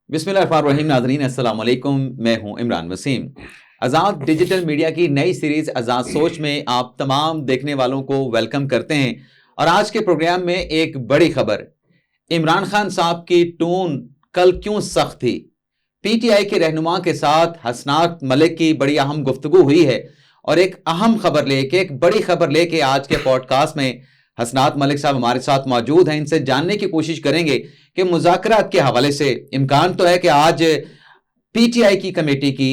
بسم اللہ الرحمن الرحیم. ناظرین السلام علیکم، میں ہوں عمران وسیم. آزاد ڈیجیٹل میڈیا کی نئی سیریز آزاد سوچ میں آپ تمام دیکھنے والوں کو ویلکم کرتے ہیں. اور آج کے پروگرام میں ایک بڑی خبر، عمران خان صاحب کی ٹون کل کیوں سخت تھی. پی ٹی آئی کے رہنما کے ساتھ حسنات ملک کی بڑی اہم گفتگو ہوئی ہے، اور ایک اہم خبر لے کے، ایک بڑی خبر لے کے آج کے پوڈ کاسٹ میں حسنات ملک صاحب ہمارے ساتھ موجود ہیں. ان سے جاننے کی کوشش کریں گے کہ مذاکرات کے حوالے سے امکان تو ہے کہ آج پی ٹی آئی کی کمیٹی کی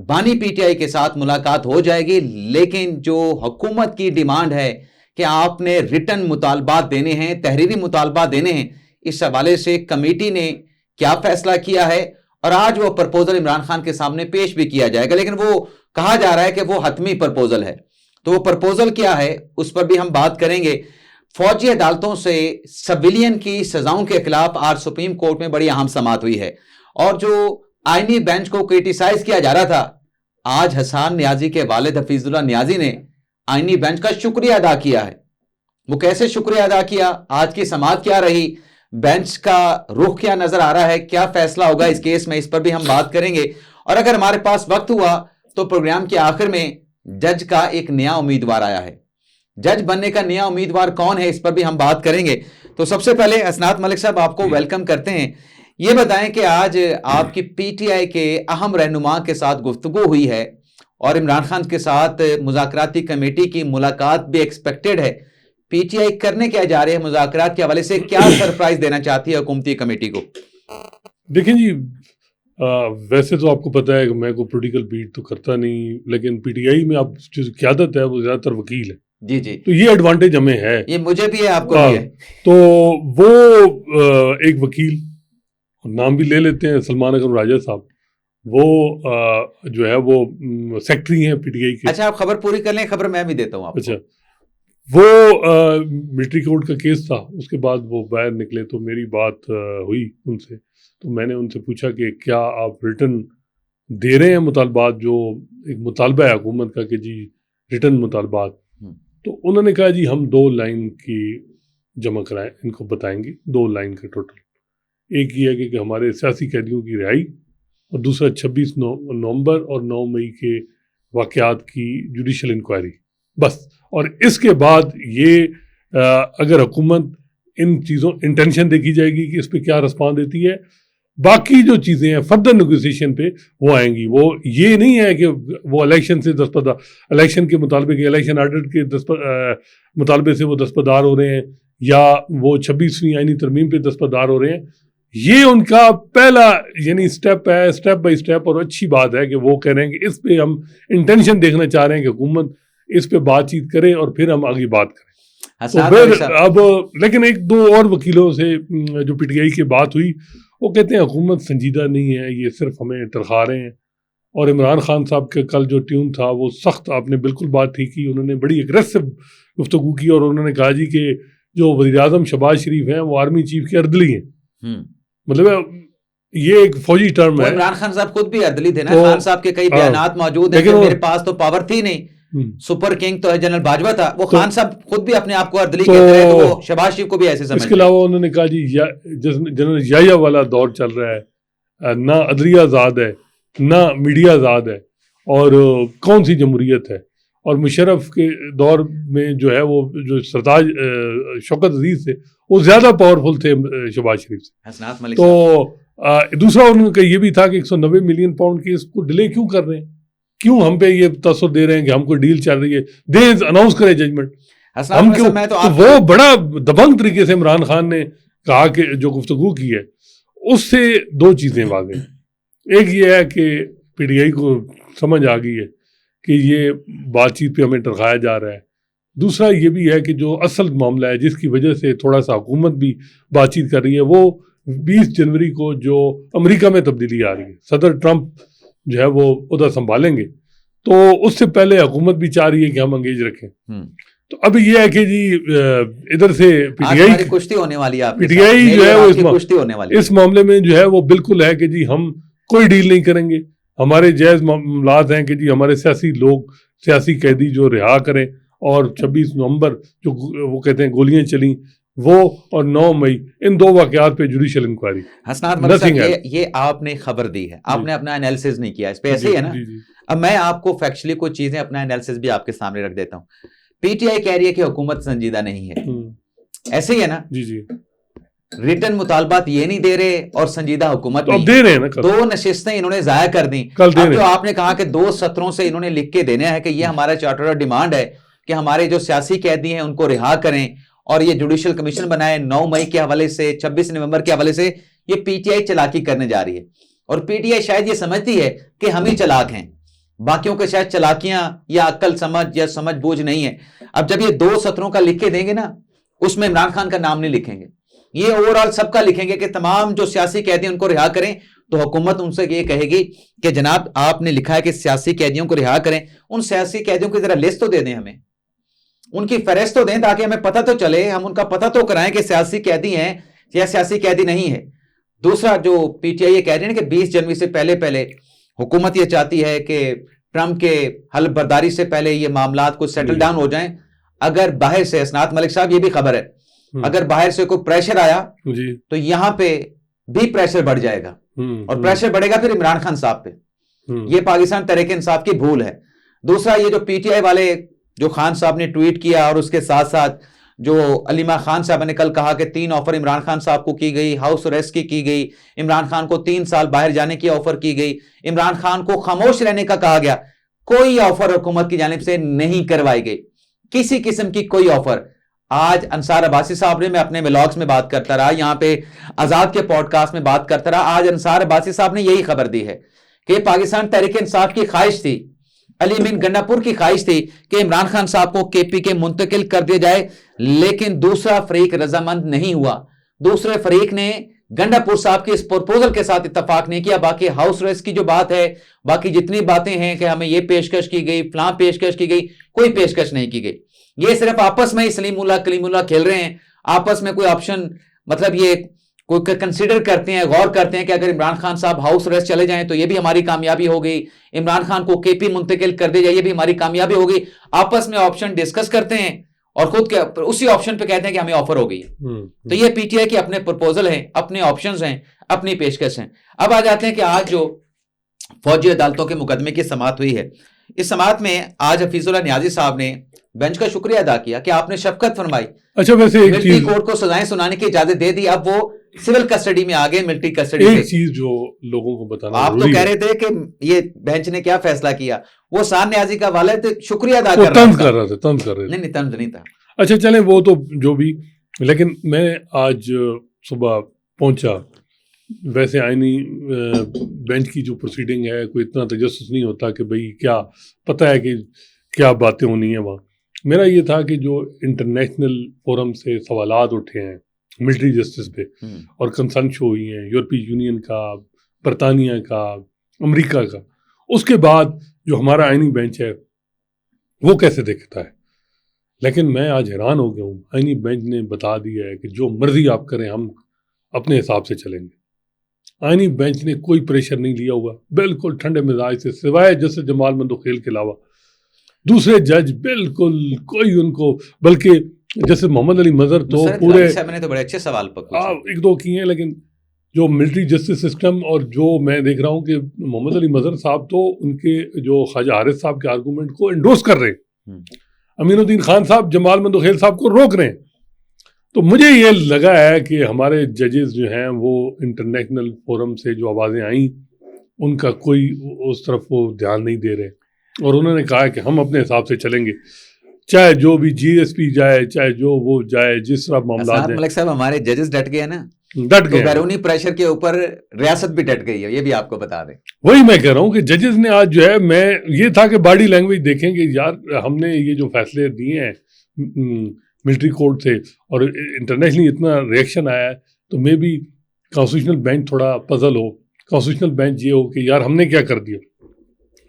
بانی پی ٹی آئی کے ساتھ ملاقات ہو جائے گی، لیکن جو حکومت کی ڈیمانڈ ہے کہ آپ نے ریٹن مطالبات دینے ہیں، تحریری مطالبات دینے ہیں، اس حوالے سے کمیٹی نے کیا فیصلہ کیا ہے، اور آج وہ پرپوزل عمران خان کے سامنے پیش بھی کیا جائے گا. لیکن وہ کہا جا رہا ہے کہ وہ حتمی پرپوزل ہے. تو وہ پرپوزل کیا ہے اس پر بھی ہم بات کریں گے. فوجی عدالتوں سے سویلین کی سزاؤں کے خلاف آج سپریم کورٹ میں بڑی اہم سماعت ہوئی ہے، اور جو آئینی بینچ کو کرٹیسائز کیا جا رہا تھا، آج حسان نیازی کے والد حفیظ اللہ نیازی نے آئینی بینچ کا شکریہ ادا کیا ہے. وہ کیسے شکریہ ادا کیا، آج کی سماعت کیا رہی، بینچ کا رخ کیا نظر آ رہا ہے، کیا فیصلہ ہوگا اس کیس میں، اس پر بھی ہم بات کریں گے. اور اگر ہمارے پاس وقت ہوا تو پروگرام کے آخر میں جج کا ایک نیا امیدوار آیا ہے. جج بننے کا نیا امیدوار کون ہے، اس پر بھی ہم بات کریں گے. تو سب سے پہلے حسنات ملک صاحب آپ کو ویلکم کرتے ہیں. یہ بتائیں کہ آج آپ کی پی ٹی آئی کے اہم رہنما کے ساتھ گفتگو ہوئی ہے، اور عمران خان کے ساتھ مذاکراتی کمیٹی کی ملاقات بھی ایکسپیکٹڈ ہے. پی ٹی آئی کرنے کیا جا رہے ہیں مذاکرات کے حوالے سے، کیا سرپرائز دینا چاہتی ہے حکومتی کمیٹی کو؟ دیکھیں جی، ویسے تو آپ کو پتہ ہے کہ میں کوئی پولیٹیکل بیٹ تو کرتا نہیں، لیکن پی ٹی آئی میں اب جو قیادت ہے وہ زیادہ تر وکیل ہے. جی جی، تو یہ ایڈوانٹیج ہمیں ہے. یہ مجھے بھی ہے، آپ کو بھی ہے. تو وہ ایک وکیل، نام بھی لے لیتے ہیں، سلمان اکرم راجہ صاحب، وہ جو ہے وہ سیکٹری ہیں پی ٹی آئی کے. اچھا، آپ خبر پوری کر لیں، خبر میں بھی دیتا ہوں آپ کو. اچھا، وہ ملٹری کورٹ کا کیس تھا، اس کے بعد وہ باہر نکلے تو میری بات ہوئی ان سے. تو میں نے ان سے پوچھا کہ کیا آپ ریٹن دے رہے ہیں مطالبات، جو ایک مطالبہ ہے حکومت کا کہ جی ریٹن مطالبات. تو انہوں نے کہا جی ہم 2 لائن کی جمع کرائیں، ان کو بتائیں گے 2 لائن کا ٹوٹل. ایک یہ ہے کہ ہمارے سیاسی قیدیوں کی رہائی، اور دوسرا 26 نومبر اور 9 مئی کے واقعات کی جوڈیشل انکوائری، بس. اور اس کے بعد یہ اگر حکومت ان چیزوں انٹینشن دیکھی جائے گی کہ اس پہ کیا رسپانس دیتی ہے، باقی جو چیزیں ہیں فردر نیگوسیشن پہ وہ آئیں گی. وہ یہ نہیں ہے کہ وہ الیکشن سے الیکشن کے مطالبے کے الیکشن آرڈر کے مطالبے سے وہ دستبردار ہو رہے ہیں، یا وہ 26ویں آئینی ترمیم پہ دستبردار ہو رہے ہیں. یہ ان کا پہلا یعنی سٹیپ ہے، سٹیپ بائی سٹیپ. اور اچھی بات ہے کہ وہ کہہ رہے ہیں کہ اس پہ ہم انٹینشن دیکھنا چاہ رہے ہیں کہ حکومت اس پہ بات چیت کرے اور پھر ہم آگے بات کریں. تو پھر اب لیکن 1-2 اور وکیلوں سے جو پی ٹی آئی کی بات ہوئی، وہ کہتے ہیں حکومت سنجیدہ نہیں ہے، یہ صرف ہمیں ٹرخا رہے ہیں. اور عمران خان صاحب کے کل جو ٹیون تھا وہ سخت، آپ نے بالکل بات ٹھیک کی، انہوں نے بڑی اگریسو گفتگو کی، اور انہوں نے کہا جی کہ جو وزیر اعظم شہباز شریف ہیں وہ آرمی چیف کے اردلی ہیں. مطلب یہ ایک فوجی ٹرم ہے. عمران خان صاحب خود بھی اردلی تھے نا، خان صاحب کے کئی بیانات موجود ہیں کہ میرے پاس تو پاور تھی نہیں، سپر کنگ تو ہے جنرل باجوہ تھا. وہ خان صاحب خود بھی اپنے آپ کو اردلی کہتے ہیں، تو وہ شہباز شریف کو بھی ایسے سمجھتے ہیں. اس کے علاوہ انہوں نے کہا جی جنرل یحییٰ والا دور چل رہا ہے، نہ عدلیہ آزاد ہے نہ میڈیا آزاد ہے، اور کون سی جمہوریت ہے. اور مشرف کے دور میں جو ہے وہ جو سرتاج شوکت عزیز تھے وہ زیادہ پاورفل تھے شہباز شریف سے. تو دوسرا انہوں کا یہ بھی تھا کہ 190 ملین پاؤنڈ کی اس کو ڈیلے کیوں کر رہے ہیں، کیوں ہم پہ یہ تاثر دے رہے ہیں کہ ہم کو ڈیل چل رہی ہے، اناؤنس کرے ججمنٹ. ہم کیوں؟ تو وہ بڑا دبنگ طریقے سے عمران خان نے کہا کہ جو گفتگو کی ہے اس سے 2 چیزیں واضح ہیں. ایک یہ ہے کہ پی ٹی آئی کو سمجھ آ گئی ہے کہ یہ بات چیت پہ ہمیں ٹرخایا جا رہا ہے. دوسرا یہ بھی ہے کہ جو اصل معاملہ ہے جس کی وجہ سے تھوڑا سا حکومت بھی بات چیت کر رہی ہے، وہ 20 جنوری کو جو امریکہ میں تبدیلی آ رہی ہے، صدر ٹرمپ جو ہے وہ عہدہ سنبھالیں گے، تو اس سے پہلے حکومت بھی چاہ رہی ہے کہ ہم انگیج رکھیں. تو اب یہ ہے کہ جی ادھر سے پی ٹی آئی کشتی ہونے والی ہے، پی ٹی آئی جو ہے اس معاملے میں جو ہے وہ بالکل ہے کہ جی ہم کوئی ڈیل نہیں کریں گے. ہمارے جائز معاملات ہیں کہ جی ہمارے سیاسی لوگ، سیاسی قیدی جو رہا کریں، اور 26 نومبر جو وہ کہتے ہیں گولیاں چلیں وہ اور 9 مئی ان 2 واقعات پہ جوڈیشل انکوائری. حسنات ملک صاحب یہ آپ نے خبر دی ہے, آپ نے اپنا انالیسز نہیں کیا اس پہ, ایسے ہی ہے نا. اب میں آپ کو فیکچولی کچھ چیزیں اپنا انالیسز بھی آپ کے سامنے رکھ دیتا ہوں. پی ٹی آئی کہہ رہی ہے کہ حکومت سنجیدہ نہیں ہے, ایسے ہی ہے نا. ریٹن مطالبات یہ نہیں دے رہے اور سنجیدہ حکومت نہیں دے رہے ہیں. 2 نشستیں انہوں نے ضائع کر دیں. اب جو آپ نے کہا کہ 2 سطروں سے انہوں نے لکھ کے دینا ہے کہ یہ ہمارا چارٹر اور ڈیمانڈ ہے کہ ہمارے جو سیاسی قیدی ہیں ان کو رہا کریں, اور یہ جوڈیشل کمیشن بنائے 9 مئی کے حوالے سے, 26 نومبر کے حوالے سے. یہ پی ٹی آئی چلاکی کرنے جا رہی ہے, اور پی ٹی آئی شاید یہ سمجھتی ہے کہ ہم ہی چلاک ہیں, باقیوں کے شاید چلاکیاں یا عقل سمجھ یا سمجھ بوجھ نہیں ہے. اب جب یہ 2 سطروں کا لکھ کے دیں گے نا, اس میں عمران خان کا نام نہیں لکھیں گے, یہ اوور آل سب کا لکھیں گے کہ تمام جو سیاسی قیدی ان کو رہا کریں. تو حکومت ان سے یہ کہے گی کہ جناب آپ نے لکھا ہے کہ سیاسی قیدیوں کو رہا کریں, ان سیاسی قیدیوں کی ذرا لسٹ تو دے دیں, ہمیں ان کی فہرست تو دیں تاکہ ہمیں پتہ تو چلے, ہم ان کا پتہ تو کرائیں کہ سیاسی قیدی ہیں یا سیاسی قیدی نہیں ہے. دوسرا جو پی ٹی آئی یہ کہہ رہی ہے کہ 20 جنوری سے پہلے حکومت یہ چاہتی ہے کہ ٹرمپ کے حلف برداری سے پہلے یہ معاملات کو سیٹل ڈاؤن ہو جائیں. اگر باہر سے, حسنات ملک صاحب یہ بھی خبر ہے, اگر باہر سے کوئی پریشر آیا تو یہاں پہ بھی پریشر بڑھ جائے گا, اور پریشر بڑھے گا پھر عمران خان صاحب پہ. یہ پاکستان تحریک انصاف کی بھول ہے. دوسرا یہ جو پی ٹی آئی والے جو خان صاحب نے ٹویٹ کیا, اور اس کے ساتھ ساتھ جو علیمہ خان صاحب نے کل کہا کہ 3 آفر عمران خان صاحب کو کی گئی, ہاؤس اریسٹ کی گئی, عمران خان کو 3 سال باہر جانے کی آفر کی گئی, عمران خان کو خاموش رہنے کا کہا گیا. کوئی آفر حکومت کی جانب سے نہیں کروائی گئی, کسی قسم کی کوئی آفر. آج انصار عباسی صاحب نے, میں اپنے ولاگز میں بات کرتا رہا, یہاں پہ آزاد کے پوڈ کاسٹ میں بات کرتا رہا, آج انصار عباسی صاحب نے یہی خبر دی ہے کہ پاکستان تحریک انصاف کی خواہش تھی, علی امین گنڈا پور کی خواہش تھی کہ عمران خان صاحب کو کے پی کے منتقل کر دیا جائے, لیکن دوسرا فریق رضامند نہیں ہوا. دوسرے فریق نے گنڈا پور صاحب کے اس پروپوزل کے ساتھ اتفاق نہیں کیا. باقی ہاؤس ریسٹ کی جو بات ہے, باقی جتنی باتیں ہیں کہ ہمیں یہ پیشکش کی گئی, فلاں پیشکش کی گئی, کوئی پیشکش نہیں کی گئی. یہ صرف آپس میں ہی سلیم اللہ کلیم اللہ کھیل رہے ہیں, آپس میں کوئی آپشن, مطلب یہ کوئی کنسیڈر کرتے ہیں, غور کرتے ہیں کہ اگر عمران خان صاحب ہاؤس ریسٹ چلے جائیں تو یہ بھی ہماری کامیابی ہو گئی, عمران خان کو کے پی منتقل کر دے جائے یہ بھی ہماری کامیابی ہو گئی. آپس میں آپشن ڈسکس کرتے ہیں اور خود کے اسی آپشن پہ کہتے ہیں کہ ہمیں آفر ہو گئی ہے. تو یہ پی ٹی آئی کے اپنے پرپوزل ہیں, اپنے آپشنز ہیں, اپنی پیشکش ہیں. اب آ جاتے ہیں کہ آج جو فوجی عدالتوں کے مقدمے کی سماعت ہوئی ہے, اس سماعت میں آج حفیظ اللہ نیازی صاحب نے بینچ کا شکریہ ادا کیا کہ آپ نے شفقت فرمائی. اچھا ویسے ملٹری کورٹ کو سزائیں سنانے کی اجازت دے دی, اب وہ سول کسٹڈی میں آ گئے, ملٹری کسٹڈی سے. ایک چیز جو لوگوں کو بتانا, آپ تو کہہ رہے تھے کہ یہ بینچ نے کیا فیصلہ کیا, وہ سان نیازی کا والد شکریہ ادا کر رہا تھا. نہیں طنز نہیں تھا. اچھا چلیں وہ تو جو بھی, لیکن میں آج صبح پہنچا, ویسے آئینی بینچ کی جو پروسیڈنگ ہے کوئی اتنا تجسس نہیں ہوتا کہ بھئی کیا پتہ ہے کہ کیا باتیں ہونی ہیں وہاں. میرا یہ تھا کہ جو انٹرنیشنل فورم سے سوالات اٹھے ہیں ملٹری جسٹس پہ اور کنسرن شو ہوئی ہیں یورپی یونین کا, برطانیہ کا, امریکہ کا, اس کے بعد جو ہمارا آئینی بینچ ہے وہ کیسے دیکھتا ہے. لیکن میں آج حیران ہو گیا ہوں, آئینی بینچ نے بتا دیا ہے کہ جو مرضی آپ کریں ہم اپنے حساب سے چلیں گے. آئینی بینچ نے کوئی پریشر نہیں لیا ہوا, بالکل ٹھنڈے مزاج سے, سوائے جسٹس جمال مندوخیل کے علاوہ دوسرے جج بالکل کوئی ان کو, بلکہ جیسے محمد علی مظہر تو پورے نے تو بڑے اچھے سوال ایک دو کیے ہیں, لیکن جو ملٹری جسٹس سسٹم اور جو میں دیکھ رہا ہوں کہ محمد علی مظہر صاحب تو ان کے جو خواجہ حارث صاحب کے آرگومنٹ کو انڈورس کر رہے ہیں, امین الدین خان صاحب جمال مندوخیل صاحب کو روک رہے ہیں. تو مجھے یہ لگا ہے کہ ہمارے ججز جو ہیں وہ انٹرنیشنل فورم سے جو آوازیں آئیں ان کا کوئی اس طرف وہ دھیان نہیں دے رہے, اور انہوں نے کہا کہ ہم اپنے حساب سے چلیں گے, چاہے جو بھی جی ایس پی جائے, چاہے جو وہ جائے, جس طرح معاملات ہیں. ملک صاحب ہمارے ججز ڈٹ گئے نا, ڈٹ گئے, بیرونی پریشر کے اوپر ریاست بھی ڈٹ گئی ہے, یہ بھی آپ کو بتا دیں. وہی میں کہہ رہا ہوں کہ ججز نے آج جو ہے, میں یہ تھا کہ باڈی لینگویج دیکھیں کہ یار ہم نے یہ جو فیصلے دیے ہیں ملٹری کورٹ سے اور انٹرنیشنلی اتنا ریئیکشن آیا ہے, تو میں بھی کانسٹیٹیوشنل بینچ تھوڑا پزل ہو, کانسٹیٹیوشنل بینچ یہ ہو کہ یار ہم نے کیا کر دیا.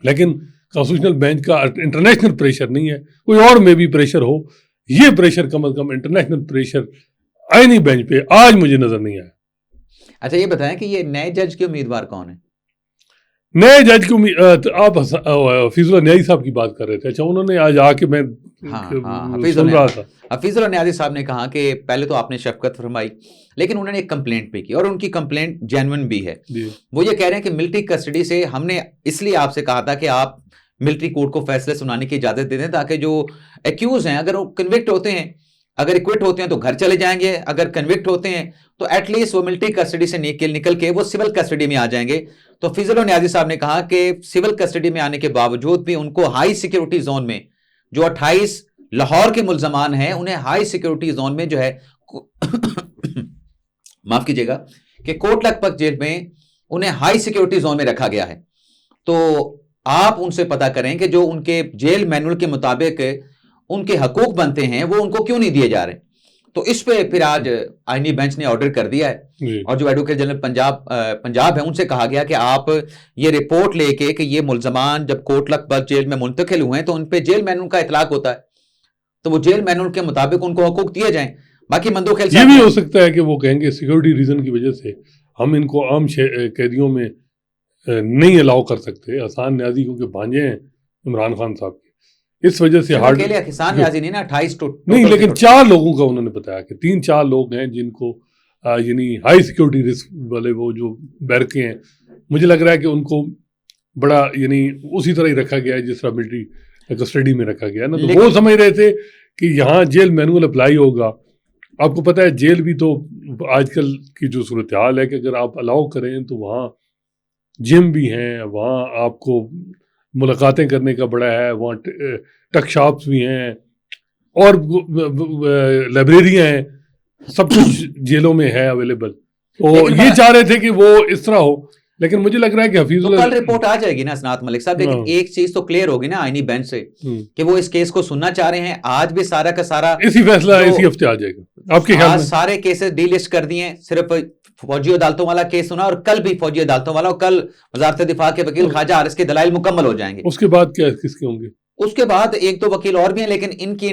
لیکن کانسٹیٹیوشنل بینچ کا انٹرنیشنل پریشر نہیں ہے, کوئی اور میں بھی پریشر ہو, یہ پریشر کم از کم انٹرنیشنل پریشر آئینی بینچ پہ آج مجھے نظر نہیں آیا. اچھا یہ بتائیں کہ یہ نئے جج کے امیدوار کون ہیں؟ نئے جج کی آپ حفیظ اللہ نیازی صاحب کی بات کر رہے تھے. اچھا انہوں نے آج آ کے, میں سن رہا تھا. حفیظ اللہ نیازی صاحب نے کہا کہ پہلے تو آپ نے شفقت فرمائی لیکن انہوں نے ایک کمپلینٹ بھی کی اور ان کی کمپلینٹ جینوئن بھی ہے. وہ یہ کہہ رہے ہیں کہ ملٹری کسٹڈی سے ہم نے اس لیے آپ سے کہا تھا کہ آپ ملٹری کورٹ کو فیصلے سنانے کی اجازت دے دیں تاکہ جو ایکیوز ہیں اگر وہ کنوکٹ ہوتے ہیں, اگر ایکوٹ ہوتے ہیں تو گھر چلے جائیں گے, اگر کنوکٹ ہوتے ہیں تو ایٹ لیسٹ وہ ملٹری کسٹڈی سے نکل کے وہ سول کسٹڈی میں آ جائیں گے. تو حفیظ اللہ نیازی صاحب نے کہا کہ سول کسٹڈی میں آنے کے باوجود بھی ان کو ہائی سیکیورٹی زون میں جو 28 لاہور کے ملزمان ہیں انہیں ہائی سیکیورٹی زون میں جو ہے معاف کیجیے گا کہ کوٹ لکھپت جیل میں انہیں ہائی سیکیورٹی زون میں رکھا گیا ہے. تو آپ ان سے پتا کریں کہ جو ان کے جیل مینول کے مطابق ان کے حقوق بنتے ہیں وہ ان کو کیوں نہیں دیے جا رہے. تو اس پہ پھر آج آئینی بینچ نے آرڈر کر دیا ہے اور جو ایڈوکیٹ جنرل پنجاب ہے ان سے کہا گیا کہ آپ یہ رپورٹ لے کے کہ یہ ملزمان جب کوٹ لکھپت جیل میں منتقل ہوئے ہیں تو ان پہ جیل مینول کا اطلاق ہوتا ہے تو وہ جیل مینول کے مطابق ان کو حقوق دیے جائیں. باقی مندوق یہ بھی ہو سکتا ہے کہ وہ کہیں گے سیکورٹی ریزن کی وجہ سے ہم ان کو عام قیدیوں میں نہیں الاؤ کر سکتے. حسان نیازی کیونکہ بھانجے ہیں عمران خان صاحب کے, اس وجہ سے ہارڈ حسان نیازی نہیں نا 28 نہیں لیکن 4 لوگوں کا انہوں نے بتایا کہ 3-4 لوگ ہیں جن کو یعنی ہائی سیکورٹی رسک والے وہ جو بیرکیں ہیں مجھے لگ رہا ہے کہ ان کو بڑا یعنی اسی طرح ہی رکھا گیا ہے جس طرح ملٹری کسٹڈی میں رکھا گیا نا. تو وہ سمجھ رہے تھے کہ یہاں جیل مینول اپلائی ہوگا. آپ کو پتہ ہے جیل بھی تو آج کل کی جو صورتحال ہے کہ اگر آپ الاؤ کریں تو وہاں جم بھی ہیں, وہاں آپ کو ملاقاتیں کرنے کا بڑا ہے, وہاں ٹک شاپس بھی ہیں اور لائبریریاں ہیں, سب کچھ جیلوں میں ہے اویلیبل. تو یہ چاہ رہے تھے کہ وہ اس طرح ہو لیکن مجھے لگ رہا ہے کہ حفیظ اللہ کل رپورٹ آ جائے گی نا اسناد ملک صاحب. لیکن ایک چیز تو کلیئر ہوگی نا آئینی بینچ سے کہ وہ اس کیس کو سننا چاہ رہے ہیں. آج بھی سارا کا سارا اسی فیصلہ اسی ہفتے آ جائے گا آپ کے خیال میں؟ سارے کیسز ڈی لسٹ کر دیے, صرف فوجی عدالتوں والا کیس سنا اور کل بھی فوجی عدالتوں والا, اور کل وزارت دفاع کے وکیل خواجہ حارث کے دلائل مکمل ہو جائیں گے. اس کے بعد کیا کس کے ہوں گے؟ اس کے بعد 1-2 وکیل اور بھی ہیں لیکن ان کی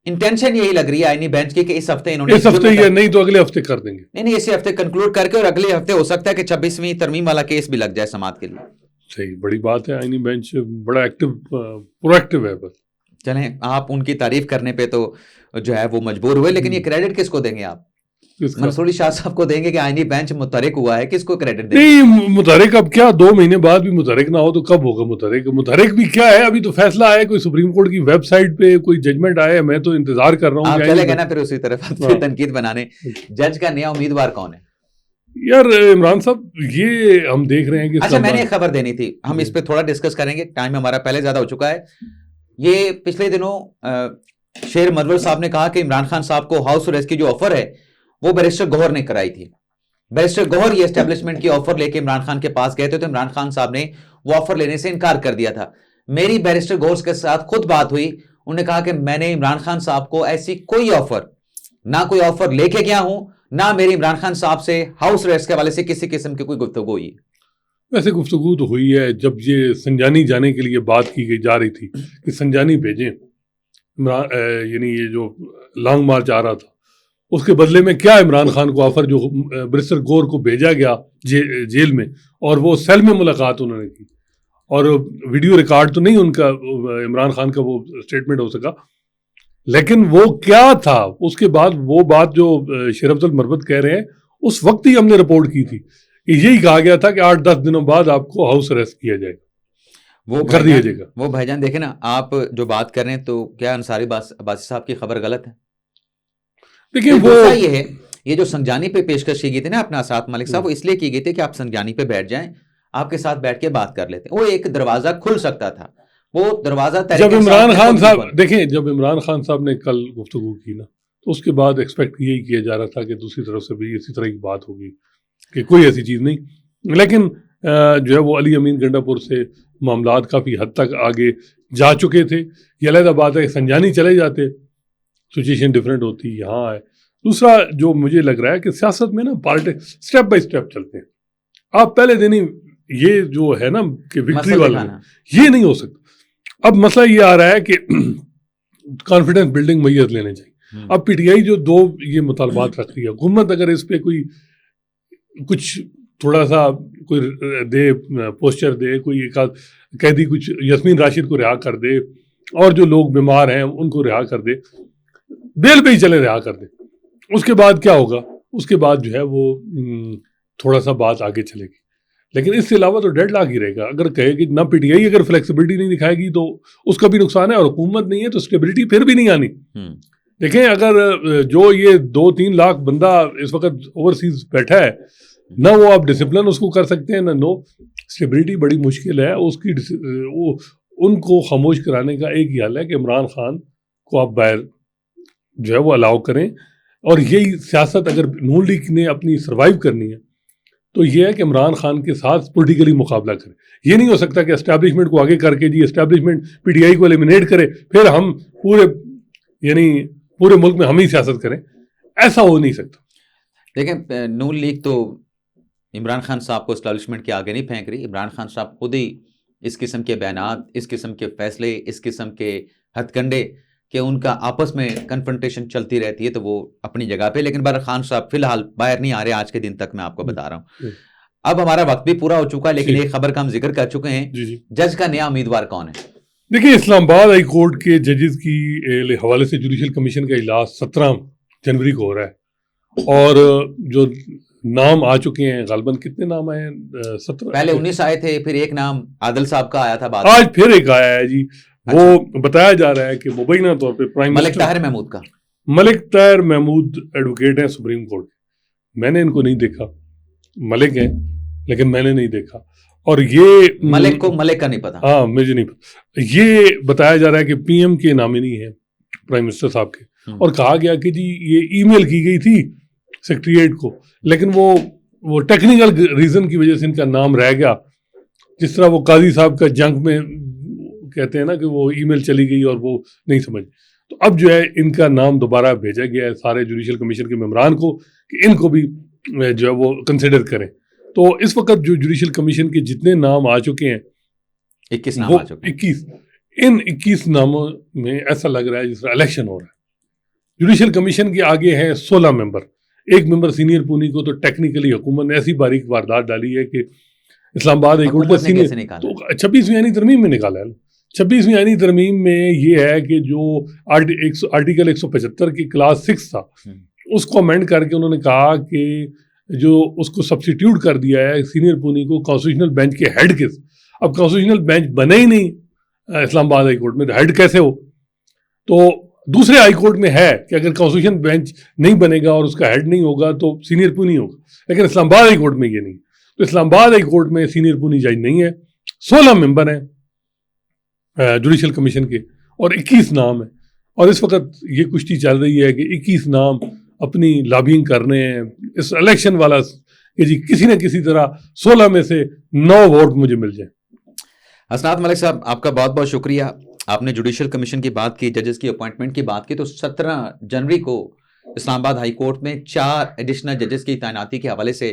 انٹینشن یہی لگ رہی ہے آئینی بینچ کی کہ اس ہفتے انہوں نے اس ہفتے یا نہیں تو اگلے ہفتے کر دیں گے. نہیں اسی ہفتے کنکلوڈ کر کے اور اگلے ہفتے ہو سکتا ہے کہ 26ویں ترمیم والا کیس بھی لگ جائے سماعت کے لیے. صحیح, بڑی بات ہے. آئینی بینچ بڑا ایکٹیو پرو ایکٹیو ہے. بس چلیں آپ ان کی تعریف کرنے پہ تو جو ہے وہ مجبور ہوئے, لیکن یہ کریڈٹ کس کو دیں گے آپ؟ منصور علی شاہ صاحب کو دیں گے کہ آئینی بینچ متحرک ہوا ہے, کس کو کریڈٹ دیں گے؟ نہیں متحرک اب کیا 2 مہینے بعد بھی متحرک نہ ہو تو کب ہوگا متحرک؟ متحرک بھی کیا ہے, ابھی تو فیصلہ آیا کوئی سپریم کورٹ کی ویب سائٹ پہ کوئی ججمنٹ آیا ہے, میں تو انتظار کر رہا ہوں. آپ چلے گئے نا پھر اسی طرف تنقید بنانے. جج کا نیا امیدوار کون ہے یار؟ عمران صاحب یہ ہم دیکھ رہے ہیں کہ اچھا میں نے ایک خبر دینی تھی, ہم اس پہ تھوڑا ڈسکس کریں گے, ٹائم ہمارا پہلے زیادہ ہو چکا ہے. یہ پچھلے دنوں شیر مدور صاحب نے کہا کہ عمران خان صاحب کو ہاؤس اریسٹ کی جو آفر ہے وہ بیرسٹر گوہر نے کرائی تھی. بیرسٹر گوہر یہ اسٹیبلشمنٹ کی آفر لے کے عمران خان کے پاس گئے تھے تو عمران خان صاحب نے وہ آفر لینے سے انکار کر دیا تھا. میری بیرسٹر گوہر کے ساتھ خود بات ہوئی, انہوں نے کہا کہ میں نے عمران خان صاحب کو ایسی کوئی آفر, نہ کوئی آفر لے کے گیا ہوں, نہ میری عمران خان صاحب سے ہاؤس اریسٹ کے حوالے سے کسی قسم کی کوئی گفتگو ہوئی. ویسے گفتگو تو ہوئی ہے جب یہ سنجانی جانے کے لیے بات کی گئی جا رہی تھی کہ سنجانی بھیجیں, یعنی یہ جو لانگ مارچ آ رہا تھا اس کے بدلے میں کیا عمران خان کو آفر جو بیرسٹر گور کو بھیجا گیا جیل میں, اور وہ سیل میں ملاقات انہوں نے کی, اور ویڈیو ریکارڈ تو نہیں ان کا عمران خان کا وہ اسٹیٹمنٹ ہو سکا, لیکن وہ کیا تھا اس کے بعد وہ بات جو شیر افضل مربت کہہ رہے ہیں اس وقت ہی ہم نے رپورٹ کی تھی کہ یہی کہا گیا تھا کہ 8-10 دنوں بعد آپ کو ہاؤس اریسٹ کیا جائے گا, وہ کر دیا جائے گا. وہ بھائی جان دیکھیں نا, آپ جو بات کر رہے ہیں تو کیا انصاری عباسی صاحب کی خبر غلط ہے؟ دیکھیں وہ یہ ہے, یہ جو سنجانی پہ پیشکش کی گئی تھی نا اپنا اسعد ملک صاحب, وہ اس لیے کی گئی تھی کہ آپ سنجانی پہ بیٹھ جائیں, آپ کے ساتھ بیٹھ کے بات کر لیتے. وہ ایک دروازہ کھل سکتا تھا, وہ دروازہ جب عمران خان صاحب دیکھیں جب عمران خان صاحب نے کل گفتگو کی نا تو اس کے بعد ایکسپیکٹ یہی کیا جا رہا تھا کہ دوسری طرف سے بھی اسی طرح کی بات ہوگی کہ کوئی ایسی چیز نہیں, لیکن جو ہے وہ علی امین گنڈا پور سے معاملات کافی حد تک آگے جا چکے تھے. یہ علیحدہ بات ہے کہ سنجانی چلے جاتے سچویشن ڈفرینٹ ہوتی, یہاں ہے. دوسرا جو مجھے لگ رہا ہے کہ سیاست میں نا پارٹی سٹیپ بائی سٹیپ چلتے ہیں. آپ پہلے دن ہی یہ جو ہے نا کہ وکٹری والا یہ نہیں ہو سکتا. اب مسئلہ یہ آ رہا ہے کہ کانفیڈنس بلڈنگ میئرز لینے چاہیے. اب پی ٹی آئی جو 2 یہ مطالبات رکھ رہی ہے, حکومت اگر اس پہ کوئی کچھ تھوڑا سا کوئی دے پوسچر دے, کوئی ایک قیدی کچھ یاسمین راشد کو رہا کر دے, اور جو لوگ بیمار ہیں ان کو رہا کر دے, بیل پہ ہی چلے رہا کر دے. اس کے بعد کیا ہوگا؟ اس کے بعد جو ہے وہ تھوڑا سا بات آگے چلے گی, لیکن اس سے علاوہ تو ڈیڈ لاک ہی رہے گا. اگر کہے کہ نہ پی ٹی آئی اگر فلیکسیبلٹی نہیں دکھائے گی تو اس کا بھی نقصان ہے, اور حکومت نہیں ہے تو اسٹیبلٹی پھر بھی نہیں آنی. دیکھیں اگر جو یہ 2-3 لاکھ بندہ اس وقت اوورسیز بیٹھا ہے, نہ وہ آپ ڈسپلن اس کو کر سکتے ہیں, نہ اسٹیبلٹی بڑی مشکل ہے اس کی. ان کو خاموش کرانے کا ایک ہی حل ہے کہ عمران خان کو آپ باہر جو ہے وہ الاؤ کریں. اور یہی سیاست اگر نون لیگ نے اپنی سروائیو کرنی ہے تو یہ ہے کہ عمران خان کے ساتھ پولیٹیکلی مقابلہ کرے. یہ نہیں ہو سکتا کہ اسٹیبلشمنٹ کو آگے کر کے جی اسٹیبلشمنٹ پی ٹی آئی کو ایلیمنیٹ کرے, پھر ہم پورے ملک میں ہم ہی سیاست کریں. ایسا ہو نہیں سکتا. دیکھیں نون لیگ تو عمران خان صاحب کو اسٹیبلشمنٹ کے آگے نہیں پھینک رہی. عمران خان صاحب خود ہی اس قسم کے بیانات, اس قسم کے فیصلے, اس قسم کے ہتھ کنڈے کہ ان کا آپس میں کنفرنٹیشن چلتی رہتی ہے, تو وہ اپنی جگہ پہ. لیکن بہرحال خان صاحب فی الحال باہر نہیں آ رہے آج کے دن تک, میں آپ کو بتا رہا ہوں. اب ہمارا وقت بھی پورا ہو چکا ہے, لیکن ایک خبر کا ہم ذکر کر چکے ہیں. جج کا نیا امیدوار کون ہے؟ دیکھیے اسلام آباد ہائی کورٹ کے ججز کی حوالے سے جوڈیشل کمیشن کا اجلاس 17 جنوری کو ہو رہا ہے, اور جو نام آ چکے ہیں غالباً کتنے نام آئے ہیں؟ 17. پہلے 19 آئے تھے, پھر ایک نام عادل صاحب کا آیا تھا, بعد آج پھر ایک آیا ہے جی. وہ بتایا جا رہا ہے کہ مبینہ طور پہ پرائم ملک طاہر محمود کا. ملک طاہر محمود ایڈوکیٹ ہیں سپریم کورٹ. میں نے ان کو نہیں دیکھا, ملک ہیں لیکن میں نے نہیں دیکھا. اور یہ ملک کو ملک کا نہیں پتا. ہاں مجھے نہیں پتا. یہ بتایا جا رہا ہے کہ پی ایم کے نامنی ہیں پرائم منسٹر صاحب کے, اور کہا گیا کہ جی یہ ای میل کی گئی تھی سیکریٹریٹ کو, لیکن وہ ٹیکنیکل ریزن کی وجہ سے ان کا نام رہ گیا. جس طرح وہ قاضی صاحب کا جنگ میں کہتے ہیں نا کہ وہ ای میل چلی گئی اور وہ نہیں سمجھ. تو اب جو ہے ان کا نام دوبارہ بھیجا گیا ہے سارے جوڈیشل کمیشن کے ممبران کو کہ ان کو بھی جو ہے وہ کنسیڈر کریں. تو اس وقت جو جوڈیشل کمیشن کے جتنے نام آ چکے ہیں 21 نام آ چکے ہیں. 21 ان 21 ناموں میں ایسا لگ رہا ہے جس طرح الیکشن ہو رہا ہے. جوڈیشل کمیشن کے آگے ہیں 16 ممبر. ایک ممبر سینئر پونی کو تو ٹیکنیکلی حکومت نے ایسی باریک واردات ڈالی ہے کہ اسلام آباد ہائی کورٹ کا سینئر تو 26ویں آئینی ترمیم میں نکالا ہے. 26ویں آئینی ترمیم میں یہ ہے کہ جو آرٹیکل 175 کی کلاس 6 تھا اس کو امینڈ کر کے انہوں نے کہا کہ جو اس کو سبسٹیٹیوٹ کر دیا ہے سینئر پونی کو کانسٹیٹیوشنل بینچ کے ہیڈ کے. اب کانسٹیٹیوشنل بینچ بنے ہی نہیں اسلام آباد ہائی کورٹ میں, تو ہیڈ کیسے ہو؟ تو دوسرے ہائی کورٹ میں ہے کہ اگر کانسٹیٹیوشن بینچ نہیں بنے گا اور اس کا ہیڈ نہیں ہوگا تو سینئر پونی ہوگا, لیکن اسلام آباد ہائی کورٹ میں یہ نہیں. تو اسلام آباد ہائی کورٹ میں سینئر پونی جج نہیں ہے. 16 ممبر ہیں جوڈیشل کمیشن کے اور 21 نام ہیں. اور اس وقت یہ کشتی چل رہی ہے کہ 21 نام اپنی لابینگ کر رہے ہیں اس الیکشن والا کہ جی کسی نہ کسی طرح 16 میں سے 9 ووٹ مجھے مل جائیں. حسنات ملک صاحب آپ کا بہت بہت شکریہ. آپ نے جوڈیشل کمیشن کی بات کی, ججز کی اپوائنٹمنٹ کی بات کی, تو 17 جنوری کو اسلام آباد ہائی کورٹ میں 4 ایڈیشنل ججز کی تعیناتی کے حوالے سے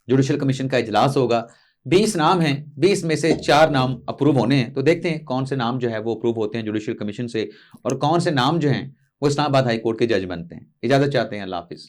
جوڈیشل کمیشن کا اجلاس ہوگا. 20 نام ہیں, 20 میں سے 4 نام اپروو ہونے ہیں. تو دیکھتے ہیں کون سے نام جو ہے وہ اپروو ہوتے ہیں جوڈیشل کمیشن سے, اور کون سے نام جو ہیں وہ اسلام آباد ہائی کورٹ کے جج بنتے ہیں. اجازت چاہتے ہیں. اللہ حافظ.